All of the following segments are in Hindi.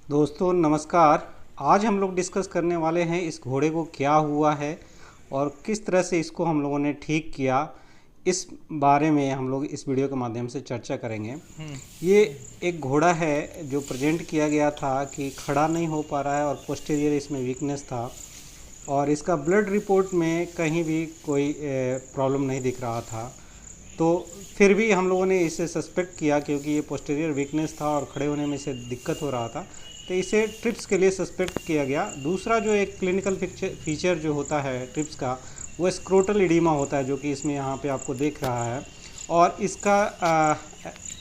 दोस्तों नमस्कार। आज हम लोग डिस्कस करने वाले हैं इस घोड़े को क्या हुआ है और किस तरह से इसको हम लोगों ने ठीक किया। इस बारे में हम लोग इस वीडियो के माध्यम से चर्चा करेंगे। ये एक घोड़ा है जो प्रेजेंट किया गया था कि खड़ा नहीं हो पा रहा है और पोस्टीरियर इसमें वीकनेस था और इसका ब्लड रिपोर्ट में कहीं भी कोई प्रॉब्लम नहीं दिख रहा था। तो फिर भी हम लोगों ने इसे सस्पेक्ट किया क्योंकि ये पोस्टीरियर वीकनेस था और खड़े होने में इसे दिक्कत हो रहा था, तो इसे ट्रिप्स के लिए सस्पेक्ट किया गया। दूसरा जो एक क्लिनिकल फीचर जो होता है ट्रिप्स का, वो स्क्रोटल इडीमा होता है, जो कि इसमें यहाँ पे आपको देख रहा है। और इसका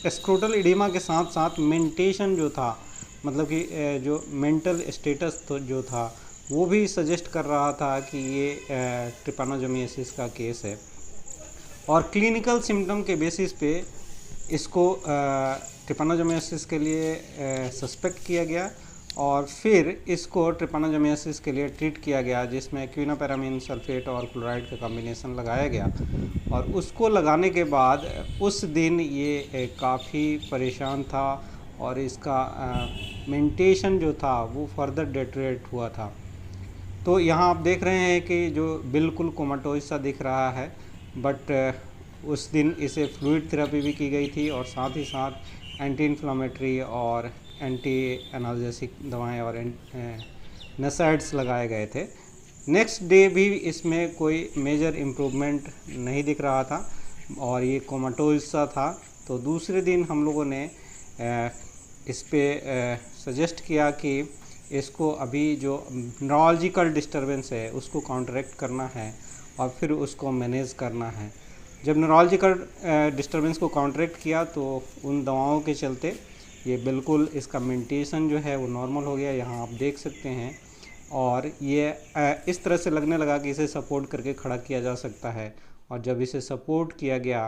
स्क्रोटल इडीमा के साथ साथ मेंटेशन जो था, मतलब कि जो मेंटल स्टेटस तो जो था वो भी सजेस्ट कर रहा था कि ये ट्रिपैनोसोमियासिस का केस है। और क्लिनिकल सिम्टम के बेसिस पे इसको ट्रिपैनोसोमियासिस के लिए सस्पेक्ट किया गया और फिर इसको ट्रिपैनोसोमियासिस के लिए ट्रीट किया गया, जिसमें क्विनोपैरामीन सल्फेट और क्लोराइड का कॉम्बिनेशन लगाया गया। और उसको लगाने के बाद उस दिन ये काफ़ी परेशान था और इसका मेंटेशन जो था वो फर्दर डेटरेट हुआ था। तो यहाँ आप देख रहे हैं कि जो बिल्कुल कोमाटोज सा दिख रहा है, बट उस दिन इसे फ्लूइड थेरेपी भी की गई थी और साथ ही साथ एंटी इन्फ्लामेटरी और एंटी एनाल्जेसिक दवाएं और नसाइड्स लगाए गए थे। नेक्स्ट डे भी इसमें कोई मेजर इम्प्रूवमेंट नहीं दिख रहा था और ये कोमाटोज सा था। तो दूसरे दिन हम लोगों ने इस पे सजेस्ट किया कि इसको अभी जो न्यूरोलॉजिकल डिस्टर्बेंस है उसको काउंटरैक्ट करना है और फिर उसको मैनेज करना है। जब न्यूरोलॉजिकल डिस्टर्बेंस को काउंटरैक्ट किया तो उन दवाओं के चलते ये बिल्कुल इसका मेंटेशन जो है वो नॉर्मल हो गया, यहाँ आप देख सकते हैं। और ये इस तरह से लगने लगा कि इसे सपोर्ट करके खड़ा किया जा सकता है। और जब इसे सपोर्ट किया गया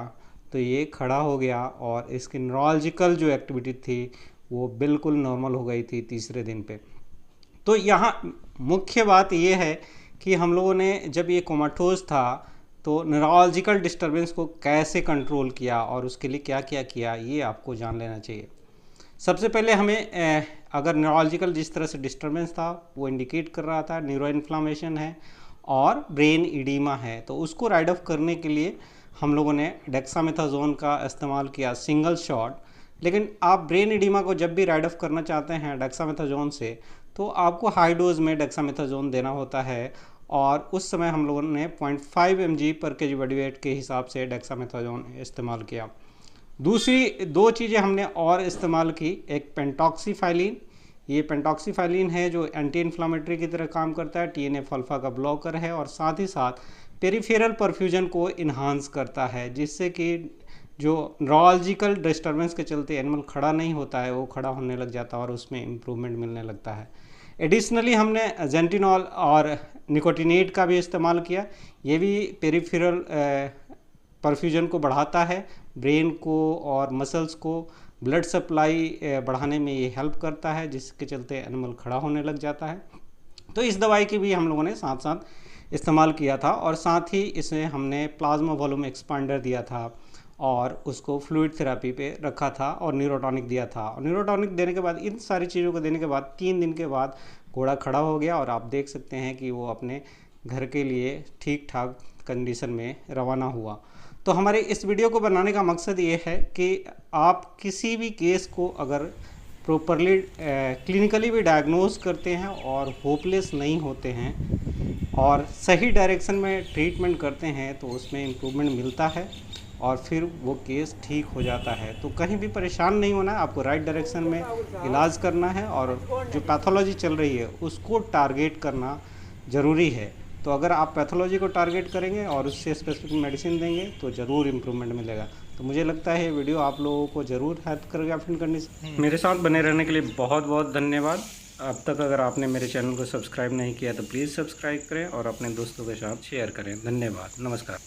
तो ये खड़ा हो गया और इसकी न्यूरोलॉजिकल जो एक्टिविटी थी वो बिल्कुल नॉर्मल हो गई थी तीसरे दिन पे। तो यहाँ मुख्य बात ये है कि हम लोगों ने जब ये कोमाटोज था तो न्यूरोलॉजिकल डिस्टर्बेंस को कैसे कंट्रोल किया और उसके लिए क्या क्या किया, ये आपको जान लेना चाहिए। सबसे पहले हमें अगर न्यूरोलॉजिकल जिस तरह से डिस्टर्बेंस था वो इंडिकेट कर रहा था न्यूरो इन्फ्लामेशन है और ब्रेन इडीमा है, तो उसको राइड ऑफ करने के लिए हम लोगों ने डेक्सामेथासोन का इस्तेमाल किया सिंगल शॉट। लेकिन आप ब्रेन इडीमा को जब भी राइड ऑफ करना चाहते हैं डेक्सामेथासोन से, तो आपको हाई डोज में डेक्सामेथासोन देना होता है। और उस समय हम लोगों ने 0.5 mg पर kg बॉडी वेट के हिसाब से डेक्सामेथासोन इस्तेमाल किया। दूसरी दो चीज़ें हमने और इस्तेमाल की, एक पेंटॉक्सीफाइलिन। ये पेंटॉक्सीफाइलिन है जो एंटी इन्फ्लामेटरी की तरह काम करता है, TNF अल्फा का ब्लॉकर है और साथ ही साथ पेरिफेरल परफ्यूजन को इन्हांस करता है, जिससे कि जो न्यूरोलॉजिकल डिस्टर्बेंस के चलते एनिमल खड़ा नहीं होता है वो खड़ा होने लग जाता है और उसमें इम्प्रूवमेंट मिलने लगता है। एडिशनली हमने जेंटिनॉल और निकोटिनेट का भी इस्तेमाल किया। ये भी पेरिफेरल परफ्यूजन को बढ़ाता है, ब्रेन को और मसल्स को ब्लड सप्लाई बढ़ाने में ये हेल्प करता है, जिसके चलते एनिमल खड़ा होने लग जाता है। तो इस दवाई की भी हम लोगों ने साथ साथ इस्तेमाल किया था और साथ ही इसे हमने प्लाज्मा वॉल्यूम एक्सपांडर दिया था और उसको फ्लूइड थेरेपी पे रखा था और न्यूरोटॉनिक दिया था। और न्यूरोटॉनिक देने के बाद, इन सारी चीज़ों को देने के बाद 3 दिन के बाद घोड़ा खड़ा हो गया और आप देख सकते हैं कि वो अपने घर के लिए ठीक ठाक कंडीशन में रवाना हुआ। तो हमारे इस वीडियो को बनाने का मकसद ये है कि आप किसी भी केस को अगर प्रॉपरली क्लिनिकली भी डायग्नोज करते हैं और होपलेस नहीं होते हैं और सही डायरेक्शन में ट्रीटमेंट करते हैं तो उसमें इम्प्रूवमेंट मिलता है और फिर वो केस ठीक हो जाता है। तो कहीं भी परेशान नहीं होना है, आपको राइट डायरेक्शन में इलाज करना है और जो पैथोलॉजी चल रही है उसको टारगेट करना ज़रूरी है। तो अगर आप पैथोलॉजी को टारगेट करेंगे और उससे स्पेसिफिक मेडिसिन देंगे तो ज़रूर इम्प्रूवमेंट मिलेगा। तो मुझे लगता है ये वीडियो आप लोगों को ज़रूर हेल्प करेगा अपनी कंडीशन। मेरे साथ बने रहने के लिए बहुत बहुत धन्यवाद। अब तक अगर आपने मेरे चैनल को सब्सक्राइब नहीं किया तो प्लीज़ सब्सक्राइब करें और अपने दोस्तों के साथ शेयर करें। धन्यवाद, नमस्कार।